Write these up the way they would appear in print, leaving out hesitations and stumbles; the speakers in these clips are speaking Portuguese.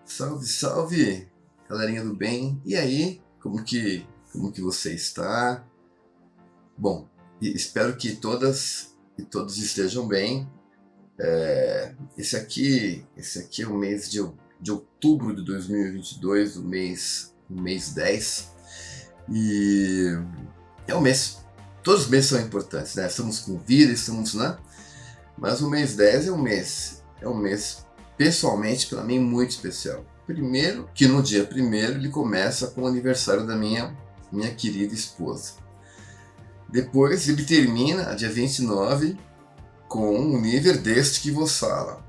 Salve, salve, galerinha do bem. E aí, como que você está? Bom, espero que todas e todos estejam bem. Esse aqui é o mês de outubro de 2022, o mês 10. E é um mês, todos os meses são importantes, né? Estamos com vida, estamos, né? Mas o mês 10 é um mês pessoalmente para mim muito especial. Primeiro, que no dia 1º ele começa com o aniversário da minha querida esposa. Depois ele termina, dia 29, com o nível deste que vos fala.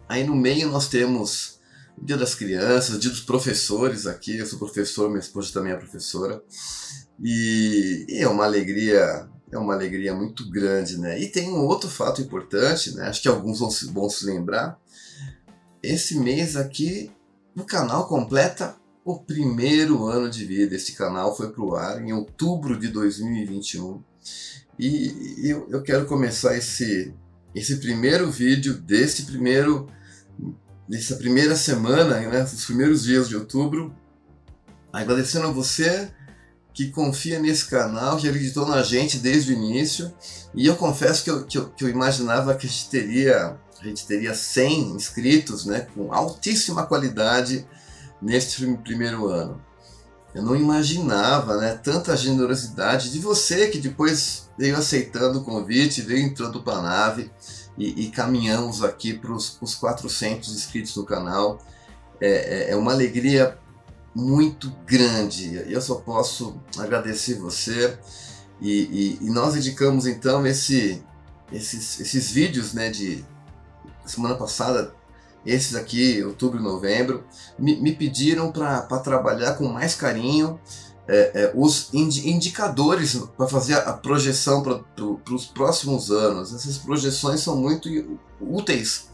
Aí no meio nós temos o Dia das Crianças, o Dia dos Professores aqui. Eu sou professor, minha esposa também é professora. E é uma alegria muito grande, né? E tem um outro fato importante, né? Acho que alguns vão se lembrar. Esse mês aqui o canal completa o 1º ano de vida. Esse canal foi para o ar em outubro de 2021 e eu quero começar esse primeiro vídeo dessa primeira semana, né, os primeiros dias de outubro, agradecendo a você que confia nesse canal, que acreditou na gente desde o início. E eu confesso que eu imaginava que a gente teria 100 inscritos, né, com altíssima qualidade neste primeiro ano. Eu não imaginava, né, tanta generosidade de você que depois veio aceitando o convite, veio entrando para a nave e caminhamos aqui para os 400 inscritos no canal. É uma alegria muito grande. Eu só posso agradecer você e nós dedicamos então esses vídeos, né, de semana passada, esses aqui, outubro e novembro, me pediram para trabalhar com mais carinho os indicadores para fazer a projeção para os próximos anos. Essas projeções são muito úteis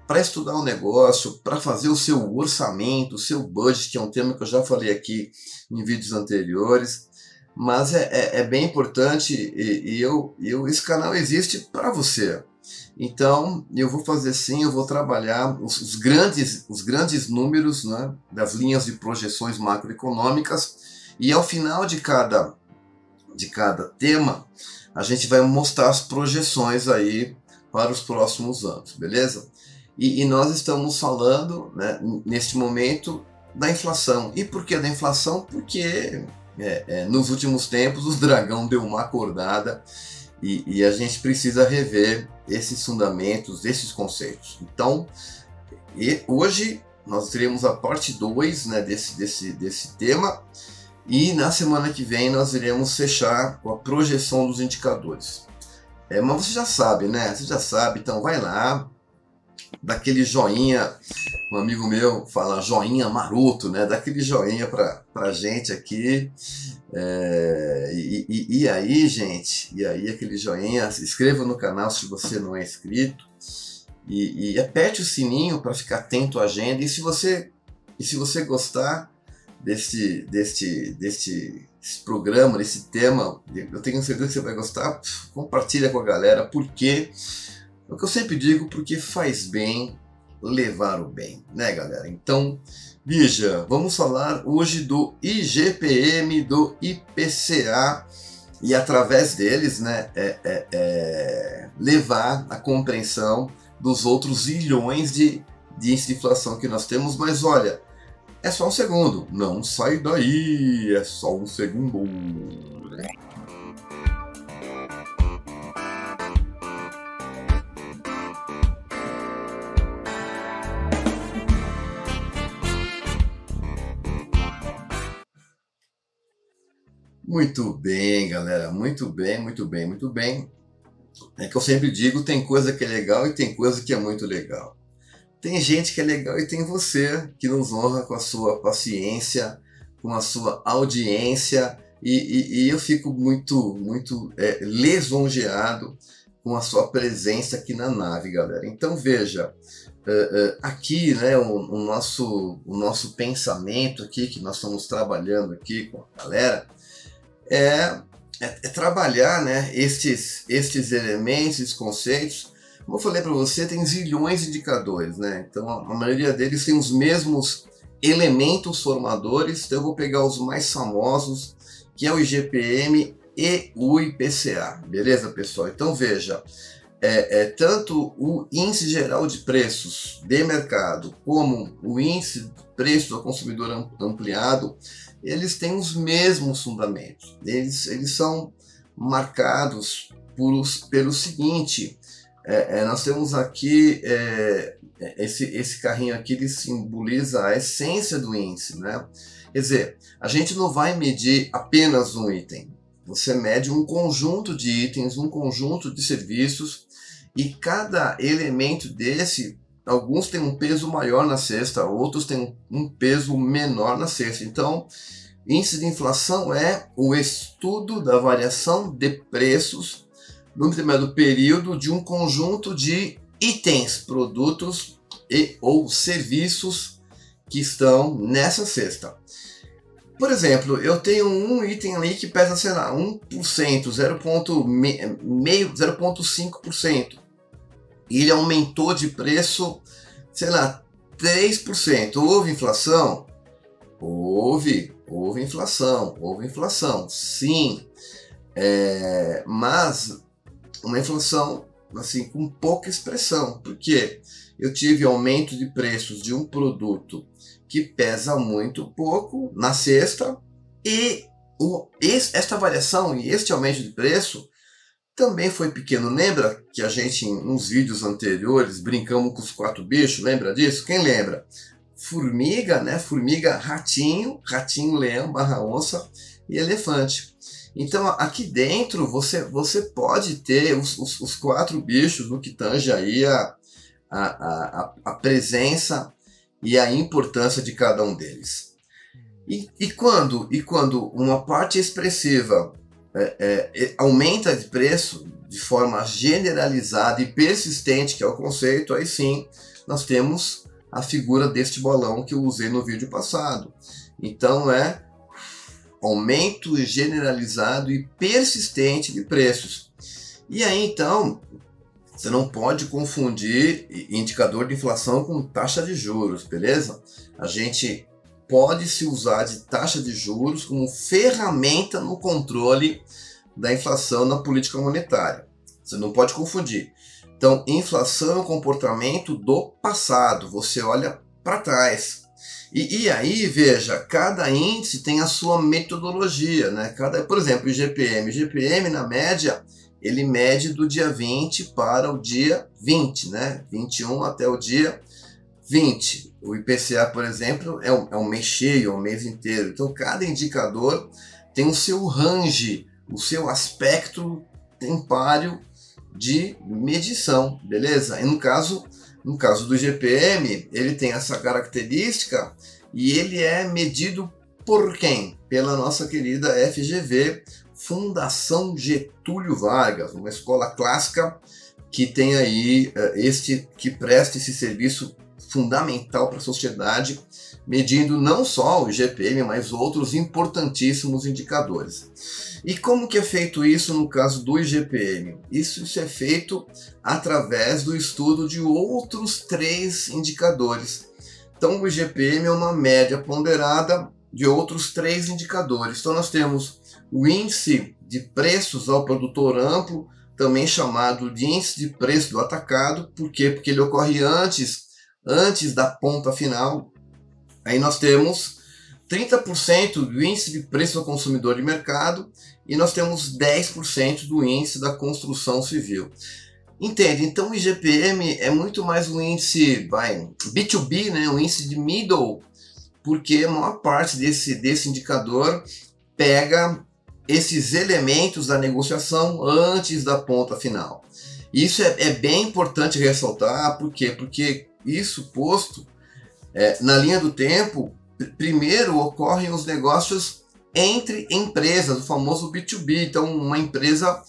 para estudar o negócio, para fazer o seu orçamento, o seu budget, que é um tema que eu já falei aqui em vídeos anteriores. Mas é bem importante e esse canal existe para você. Então eu vou fazer sim, eu vou trabalhar os grandes números, né, das linhas de projeções macroeconômicas, e ao final de cada tema a gente vai mostrar as projeções aí para os próximos anos, beleza? E nós estamos falando, né, neste momento da inflação. E por que da inflação? Porque nos últimos tempos o dragão deu uma acordada e a gente precisa rever esses fundamentos, esses conceitos. Então, hoje nós teremos a parte 2, né, desse tema, e na semana que vem nós iremos fechar com a projeção dos indicadores. Mas você já sabe, né? Você já sabe, então vai lá, dá aquele joinha. Um amigo meu fala joinha maroto, né? Dá aquele joinha pra gente aqui. E aí, gente, aquele joinha, se inscreva no canal se você não é inscrito e aperte o sininho para ficar atento à agenda. E se você gostar desse programa, desse tema, eu tenho certeza que você vai gostar, compartilha com a galera, porque é o que eu sempre digo, porque faz bem levar o bem, né, galera? Então, veja, vamos falar hoje do IGPM, do IPCA, e através deles, né, levar a compreensão dos outros zilhões de índices de inflação que nós temos. Mas olha, é só um segundo, não sai daí, é só um segundo. Muito bem, galera, muito bem, muito bem, muito bem. É que eu sempre digo, tem coisa que é legal e tem coisa que é muito legal. Tem gente que é legal e tem você que nos honra com a sua paciência, com a sua audiência, e eu fico muito lisonjeado com a sua presença aqui na nave, galera. Então veja, aqui, né, o nosso pensamento aqui, que nós estamos trabalhando aqui com a galera, é trabalhar, né, estes elementos, esses conceitos, Como eu falei para você, tem zilhões de indicadores, né? Então a maioria deles tem os mesmos elementos formadores. Então eu vou pegar os mais famosos, que é o IGPM e o IPCA, beleza, pessoal? Então veja, tanto o índice geral de preços de mercado como o índice de preço ao consumidor ampliado, eles têm os mesmos fundamentos. Eles são marcados pelo seguinte: nós temos aqui esse carrinho aqui, ele simboliza a essência do índice, né? Quer dizer, a gente não vai medir apenas um item. Você mede um conjunto de itens, um conjunto de serviços, e cada elemento desse, alguns têm um peso maior na cesta, outros têm um peso menor na cesta. Então, índice de inflação é o estudo da variação de preços no determinado período de um conjunto de itens, produtos ou serviços que estão nessa cesta. Por exemplo, eu tenho um item ali que pesa, sei lá, 1%, 0,5%. E ele aumentou de preço, sei lá, 3%. Houve inflação? Houve inflação, sim. Mas uma inflação assim com pouca expressão. Por quê? Eu tive aumento de preços de um produto que pesa muito pouco na cesta, e esta variação e este aumento de preço também foi pequeno. Lembra que a gente, em uns vídeos anteriores, brincamos com os 4 bichos? Lembra disso? Quem lembra? Formiga, né? Formiga, ratinho, leão, /onça e elefante. Então aqui dentro você pode ter os 4 bichos no que tange aí a presença e a importância de cada um deles. E quando uma parte expressiva aumenta de preço de forma generalizada e persistente, que é o conceito, aí sim nós temos a figura deste bolão que eu usei no vídeo passado. Então é aumento generalizado e persistente de preços. E aí então você não pode confundir indicador de inflação com taxa de juros, beleza? A gente pode se usar de taxa de juros como ferramenta no controle da inflação na política monetária. Você não pode confundir. Então, inflação é um comportamento do passado, você olha para trás. E aí, veja, cada índice tem a sua metodologia, né? Por exemplo, o IGPM, na média, ele mede do dia 20 para o dia 20, né? 21 até o dia 20. O IPCA, por exemplo, é um mês cheio, é um mês inteiro. Então, cada indicador tem o seu range, o seu aspecto tempário de medição, beleza? E no caso do IGPM, ele tem essa característica e ele é medido por quem? Pela nossa querida FGV, Fundação Getúlio Vargas, uma escola clássica que tem aí que presta esse serviço fundamental para a sociedade, medindo não só o IGPM, mas outros importantíssimos indicadores. E como que é feito isso no caso do IGPM? Isso é feito através do estudo de outros 3 indicadores. Então o IGPM é uma média ponderada de outros 3 indicadores. Então nós temos o índice de preços ao produtor amplo, também chamado de índice de preço do atacado. Por quê? Porque ele ocorre antes da ponta final. Aí nós temos 30% do índice de preço ao consumidor de mercado e nós temos 10% do índice da construção civil. Entende? Então o IGPM é muito mais um índice B2B, né? Um índice de middle, porque a maior parte desse indicador pega esses elementos da negociação antes da ponta final. Isso é bem importante ressaltar. Por quê? Porque isso posto, na linha do tempo, primeiro ocorrem os negócios entre empresas, o famoso B2B. Então uma empresa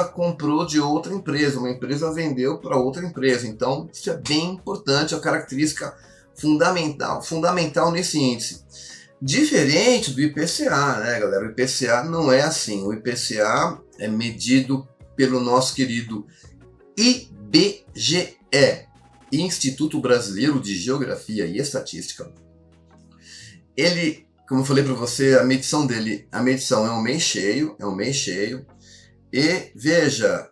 comprou de outra empresa, uma empresa vendeu para outra empresa. Então isso é bem importante, é uma característica fundamental nesse índice. Diferente do IPCA, né, galera? O IPCA não é assim. O IPCA é medido pelo nosso querido IBGE, IBGE, Instituto Brasileiro de Geografia e Estatística, ele, como eu falei para você, a medição dele, a medição é um mês cheio, e veja,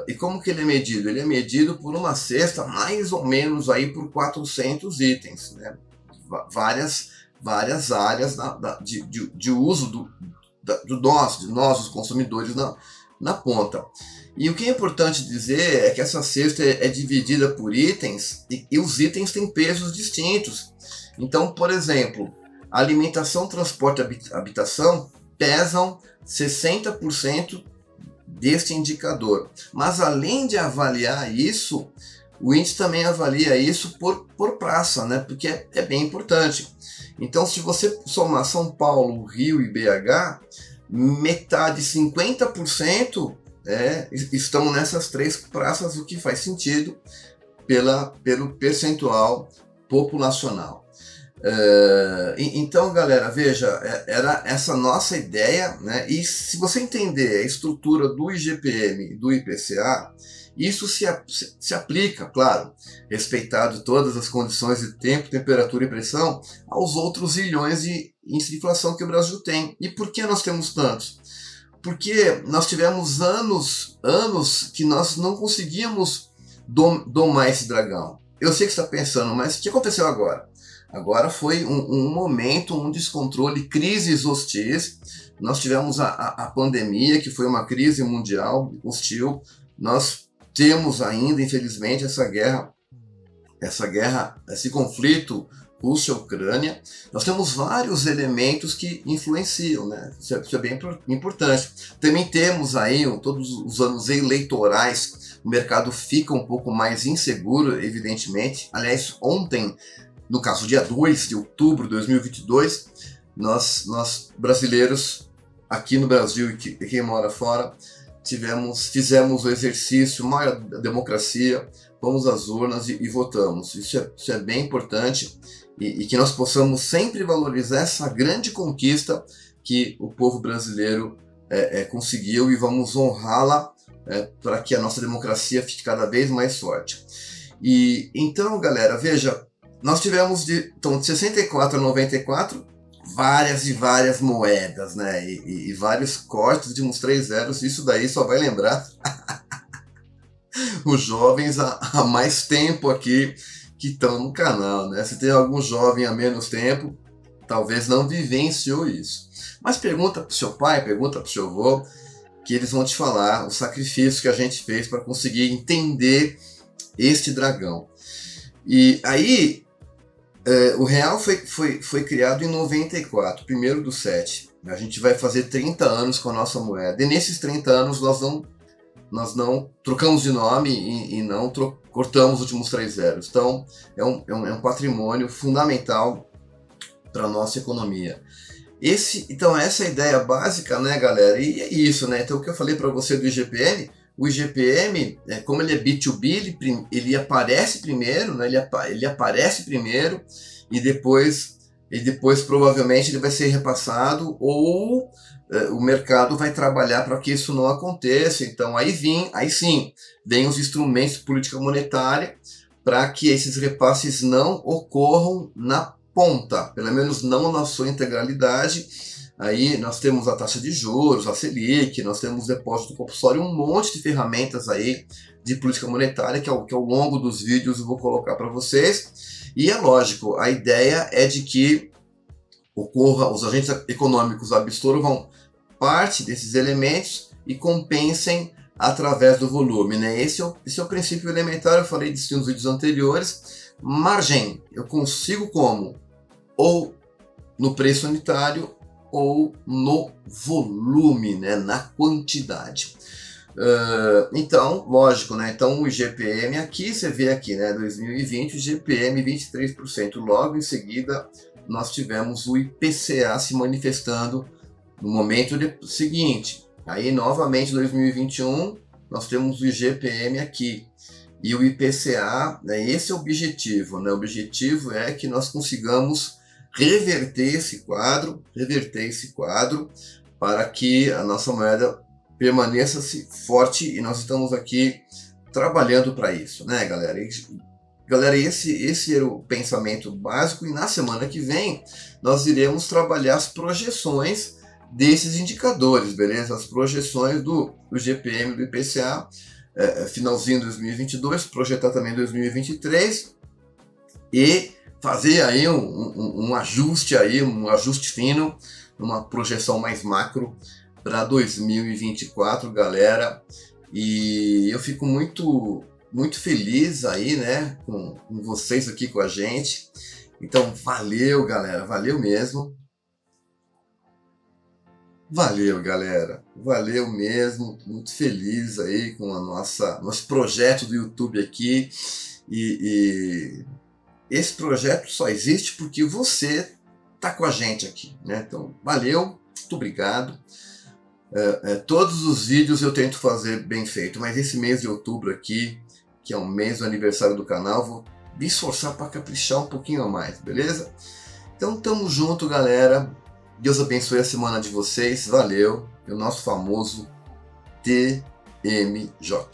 e como que ele é medido? Ele é medido por uma cesta mais ou menos aí por 400 itens, né? Várias áreas de uso de nós, os consumidores, na ponta. E o que é importante dizer é que essa cesta é dividida por itens e os itens têm pesos distintos. Então, por exemplo, alimentação, transporte e habitação pesam 60% deste indicador. Mas além de avaliar isso, o índice também avalia isso por praça, né? Porque é bem importante. Então, se você somar São Paulo, Rio e BH, metade, 50%, estão nessas três praças, o que faz sentido pelo percentual populacional. Então, galera, veja, era essa nossa ideia, né? E se você entender a estrutura do IGPM e do IPCA, isso se aplica, claro, respeitado todas as condições de tempo, temperatura e pressão, aos outros zilhões de índice de inflação que o Brasil tem. E por que nós temos tantos? Porque nós tivemos anos que nós não conseguíamos domar esse dragão. Eu sei que você está pensando, mas o que aconteceu agora? Agora foi um momento, um descontrole, crises hostis. Nós tivemos a pandemia, que foi uma crise mundial hostil. Nós temos ainda, infelizmente, esse conflito Rússia-Ucrânia. Nós temos vários elementos que influenciam, né? Isso é bem importante. Também temos aí todos os anos eleitorais, o mercado fica um pouco mais inseguro, evidentemente. Aliás, ontem, no caso, dia 2 de outubro de 2022, nós brasileiros, aqui no Brasil e quem mora fora, fizemos o exercício maior da democracia, fomos às urnas e votamos. Isso é bem importante e que nós possamos sempre valorizar essa grande conquista que o povo brasileiro conseguiu e vamos honrá-la para que a nossa democracia fique cada vez mais forte. E então, galera, veja, nós tivemos de 64 a 94 várias moedas, né? E vários cortes de uns 3 zeros. Isso daí só vai lembrar os jovens há mais tempo aqui que estão no canal, né? Se tem algum jovem há menos tempo, talvez não vivenciou isso. Mas pergunta para o seu pai, pergunta para o seu avô, que eles vão te falar o sacrifício que a gente fez para conseguir entender este dragão. E aí, o real foi criado em 94, 1º/7. A gente vai fazer 30 anos com a nossa moeda. E nesses 30 anos nós não trocamos de nome e não cortamos os últimos 3 zeros. Então é um patrimônio fundamental para a nossa economia. Então essa é a ideia básica, né, galera? E é isso, né? Então o que eu falei para você do IGPM, o IGPM, como ele é B2B, ele aparece primeiro, né? Ele aparece primeiro e depois provavelmente ele vai ser repassado ou o mercado vai trabalhar para que isso não aconteça. Então aí sim, vem os instrumentos de política monetária para que esses repasses não ocorram na ponta, pelo menos não na sua integralidade. Aí nós temos a taxa de juros, a Selic, nós temos depósito compulsório, um monte de ferramentas aí de política monetária que ao longo dos vídeos eu vou colocar para vocês. E é lógico, a ideia é de que os agentes econômicos absorvam parte desses elementos e compensem através do volume, né? Esse é o princípio elementar, eu falei disso nos vídeos anteriores. Margem, eu consigo como? Ou no preço unitário ou no volume, né? Na quantidade. Então, lógico, né? Então o IGPM aqui, você vê aqui, né? 2020, o IGPM 23%. Logo em seguida, nós tivemos o IPCA se manifestando no momento seguinte. Aí, novamente, 2021, nós temos o IGPM aqui. E o IPCA, né, esse é o objetivo, né? O objetivo é que nós consigamos reverter esse quadro para que a nossa moeda permaneça forte, e nós estamos aqui trabalhando para isso, né, galera? Galera, esse era o pensamento básico, e na semana que vem nós iremos trabalhar as projeções desses indicadores, beleza? As projeções do GPM, do IPCA, finalzinho de 2022, projetar também 2023 e fazer aí um ajuste fino, uma projeção mais macro para 2024, galera. E eu fico muito feliz aí, né, com vocês aqui com a gente. Então, valeu, galera, valeu mesmo. Valeu, galera, valeu mesmo, muito feliz aí com a nosso projeto do YouTube aqui. E esse projeto só existe porque você tá com a gente aqui, né? Então, valeu, muito obrigado. Todos os vídeos eu tento fazer bem feito, mas esse mês de outubro aqui, que é o mês do aniversário do canal, vou me esforçar para caprichar um pouquinho a mais, beleza? Então, tamo junto, galera. Deus abençoe a semana de vocês, valeu. E o nosso famoso TMJ.